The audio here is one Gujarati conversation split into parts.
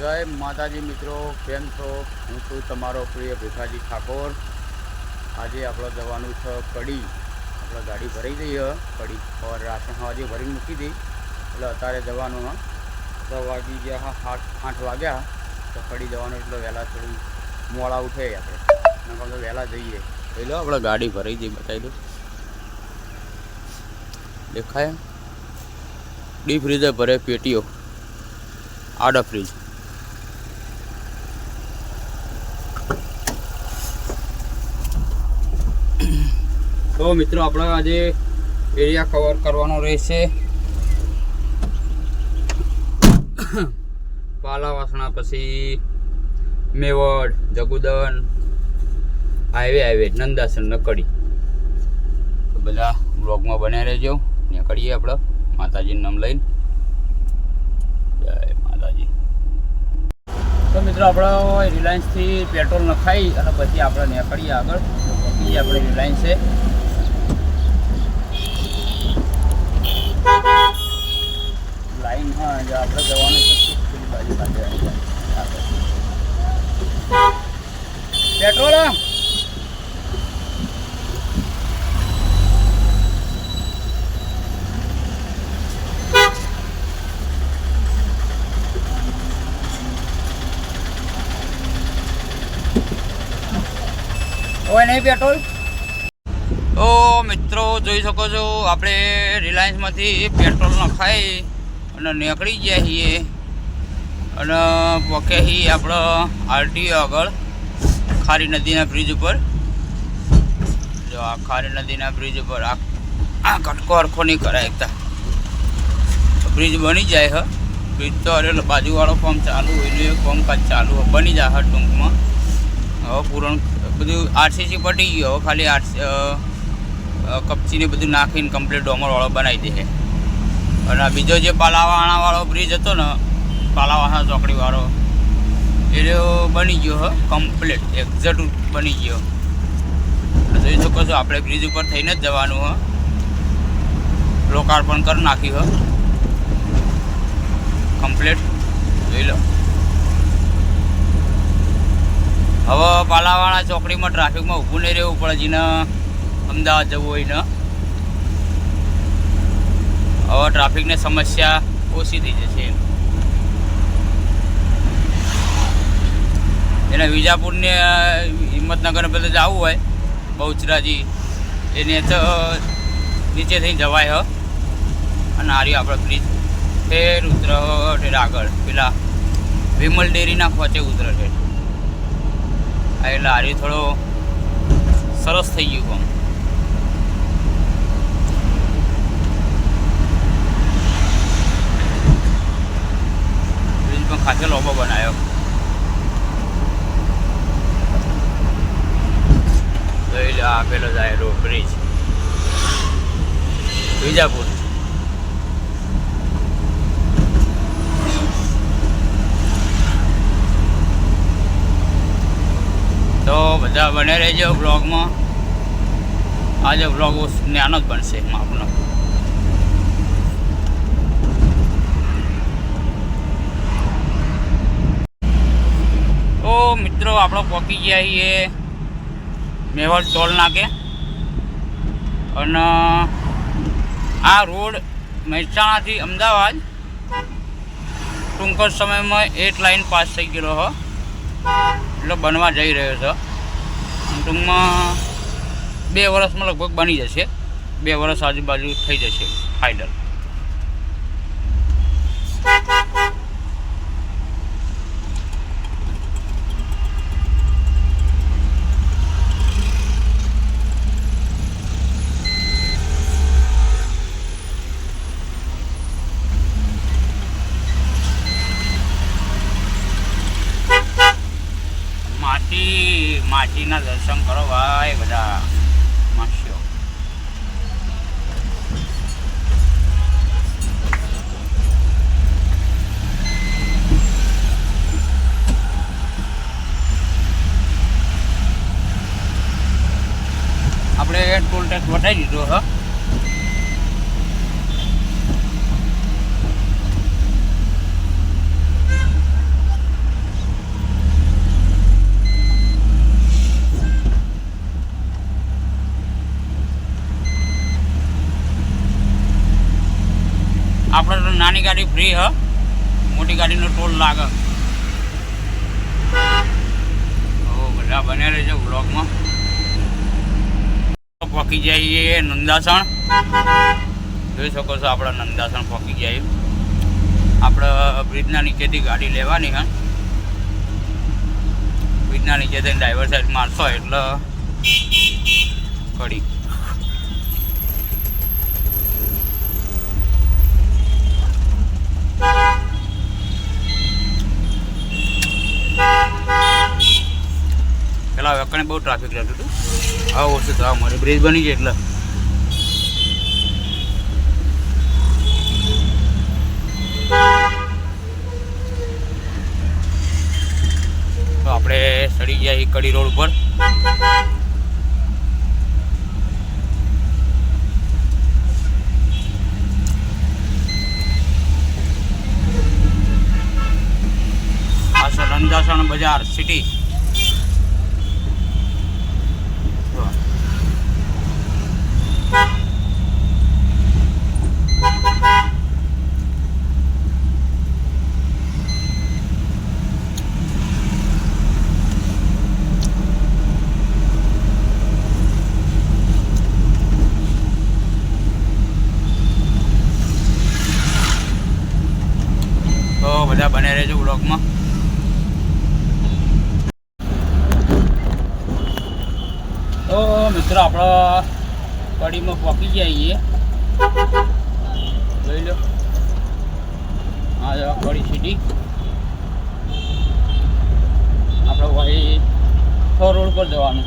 જય માતાજી મિત્રો, કેમ છો? હું છું તમારો પ્રિય ભીખાજી ઠાકોર। આજે આપણે જવાનું છે કડી। આપણે ગાડી ભરાઈ ગઈ છે કડી और રાશન આજે ભરીને મૂકી દઈ એટલે અત્યારે જવાનું હા 10 વાગી ગયા, 8 વાગ્યા તો કડી જવાનું એટલે વહેલા થોડું મોડા ઉઠે આપણે નકર તો વહેલા જઈએ। જોઈ લો આપણે ગાડી ભરાઈ દઈ, બતાવી દો, દેખાય ડીપ ફ્રીઝર ભરે પેટીઓ, આડા ફ્રીજ। તો મિત્રો આપણે આજે એરિયા કવર કરવાનો રહેશે। પાલાવાસણા પછી મેવડ, જગુદન, હાઈવે નંદાસન ને કડી। તો બધા બ્લોગમાં બન્યા રહેજો। નીકળીએ આપણે માતાજીનું નામ લઈને। જય માતાજી। તો મિત્રો આપણે રિલાયન્સથી પેટ્રોલ નખાઈ અને પછી આપણે નીકળીએ આગળ। પહોંચીએ આપણે રિલાયન્સ છે લાઈન, હા જો આપણે જવાનું છે બાજુ પાસે પેટ્રોલ। હોય નહીં પેટ્રોલ। તો મિત્રો જોઈ શકો છો આપણે રિલાયન્સમાંથી પેટ્રોલ નખાઈ અને નીકળી ગયા છીએ અને પોકે છીએ આપણે આરટીઓ આગળ ખારી નદીના બ્રિજ ઉપર। જો આ ખારી નદીના બ્રિજ ઉપર આ કટકો હરખો નહીં કરાય એકતા, બ્રિજ બની જાય હ। બ્રિજ તો અરે બાજુવાળો કામ ચાલુ હોય, કામકાજ ચાલુ બની જાય ટૂંકમાં। હવે પૂરણ બધું આરસીસી પટી ગયો, ખાલી કપચીને બધું નાખીને કમ્પ્લીટ ડોમરવાળો બનાવી દે। અને બીજો જે પાલાવાણાવાળો બ્રિજ હતો ને, પાલાવાણા ચોકડીવાળો, એ બની ગયો હ કમ્પ્લીટ એક્ઝેક્ટ બની ગયો। જોઈ શકો છો આપણે બ્રિજ ઉપર થઈને જ જવાનું હ, લોકાર્પણ કરી નાખ્યું હ કમ્પ્લીટ, જોઈ લો। હવે પાલાવાળા ચોકડીમાં ટ્રાફિકમાં ઊભું નહીં રહેવું પડે, જેને અમદાવાદ જવું હોય ને। હવે ટ્રાફિકની સમસ્યા ઓછી થઈ જશે। એને વિજાપુરને હિંમતનગરને બધે જવું હોય, બહુચરાજી, એને તો નીચેથી જવાય હ। અને આર્યું આપણે બ્રિજ ફેર ઉતરો ઠેર આગળ પેલા વિમલ ડેરીના ખોચે ઉતરે છે, એટલે આર્યું થોડો સરસ થઈ ગયું કામ। બ્રિજ પણ ખાસો લોબો બનાવ્યો, આપેલો જાય રોડ બ્રિજ વિજાપુર। તો બધા બને રહેજો બ્લોગમાં। આજે બ્લોગ નાનો જ બનશે આપનો। તો મિત્રો આપણે પહોંચી ગયા છીએ મેવડ ટોલ નાકે। અને આ રોડ મહેસાણાથી અમદાવાદ ટૂંક જ સમયમાં 8 લાઇન પાસ થઈ ગયેલો હ, એટલે બનવા જઈ રહ્યો છે। ટૂંકમાં 2 વર્ષમાં લગભગ બની જશે, 2 વર્ષ આજુબાજુ થઈ જશે ફાઇનલ। માટીના દર્શન કરો ભાઈ બધા માસ્યો। આપણે ટોલ ટેક્સ વટાવી દીધો હ। ફ્રી હ મોટી ગાડીનો ટોલ લાગે બધા બને રહેજો બ્લોગમાં પહોંચી જઈએ નંદાસણ જોઈ શકો છો આપણે નંદાસણ પહોંચી જઈએ આપણે બ્રિજના નીચેથી ગાડી લેવાની હા બ્રિજના નીચેથી ડ્રાઈવર સાઈડ મારશો એટલે કડી પેલા વેકણે બહુ ટ્રાફિક રહેતું હતું હવે ઓછું થવા મળે બ્રિજ બની જાય એટલે તો આપણે ચડી ગયા કડી રોડ ઉપર આ છે નંદાસણ બજાર સિટી બધા બને રહેજો બ્લોગમાં તો મિત્રો આપણે કડીમાં પહોંચી જઈએ જોઈ લો હા કડી સિટી આપણે ભાઈ 6 રોડ પર જવાનું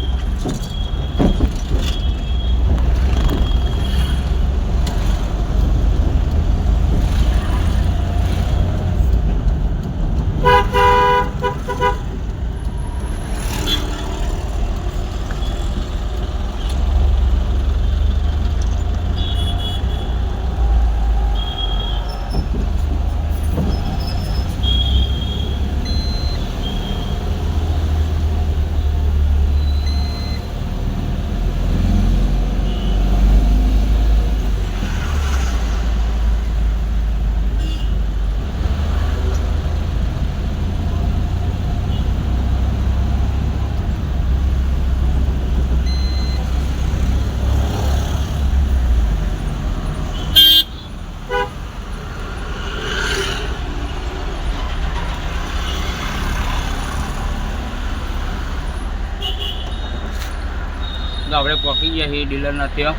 આપણે પહોંચી ગયા છીએ ડીલરના ત્યાં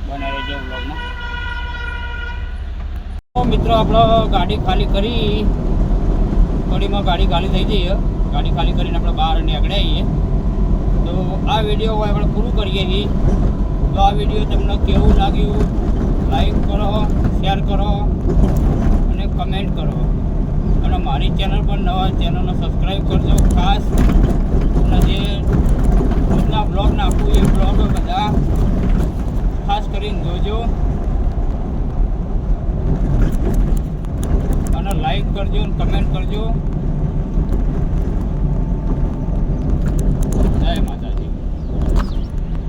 બને રહેજો બ્લોગમાં તો મિત્રો આપણે ગાડી ખાલી કરી કડીમાં ગાડી ખાલી થઈ જઈએ ગાડી ખાલી કરીને આપણે બહાર નીકળ્યા છીએ તો આ વિડીયો આપણે પૂરું કરીએ છીએ તો આ વિડીયો તમને કેવું લાગ્યું લાઈક કરો શેર કરો અને કમેન્ટ કરો અને મારી ચેનલ પર નવા ચેનલને સબસ્ક્રાઈબ કરજો ખાસ અને જે રોજના બ્લોગ નાખું એ બ્લોગ બધા